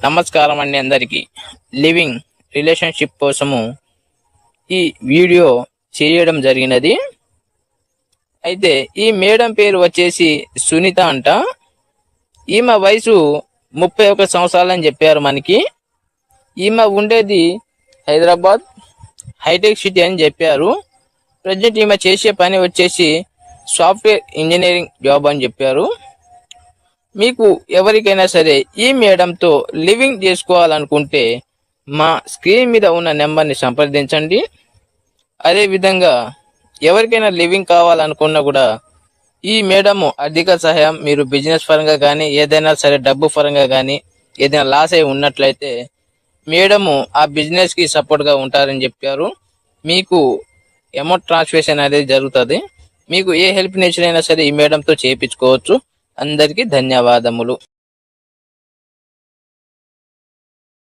నమస్కారం అండి అందరికీ. లివింగ్ రిలేషన్షిప్ కోసము ఈ వీడియో చేయడం జరిగినది. అయితే ఈ మేడం పేరు వచ్చేసి సునీత అంట. ఈమె వయసు 31 సంవత్సరాలని చెప్పారు మనకి. ఈమె ఉండేది హైదరాబాద్ హైటెక్ సిటీ అని చెప్పారు. ప్రజెంట్ ఈమె చేసే పని వచ్చేసి సాఫ్ట్వేర్ ఇంజనీరింగ్ జాబ్ అని చెప్పారు. మీకు ఎవరికైనా సరే ఈ మేడంతో లివింగ్ చేసుకోవాలనుకుంటే మా స్క్రీన్ మీద ఉన్న నెంబర్ని సంప్రదించండి. అదేవిధంగా ఎవరికైనా లివింగ్ కావాలనుకున్నా కూడా ఈ మేడము ఆర్థిక సహాయం, మీరు బిజినెస్ పరంగా కానీ ఏదైనా సరే డబ్బు పరంగా కానీ ఏదైనా లాస్ అయి ఉన్నట్లయితే మేడము ఆ బిజినెస్కి సపోర్ట్గా ఉంటారని చెప్పారు. మీకు అమౌంట్ ట్రాన్స్ఫర్ అనేది జరుగుతుంది. మీకు ఏ హెల్ప్ నేచర్ అయినా సరే ఈ మేడంతో చేయించుకోవచ్చు. అందరికీ ధన్యవాదములు.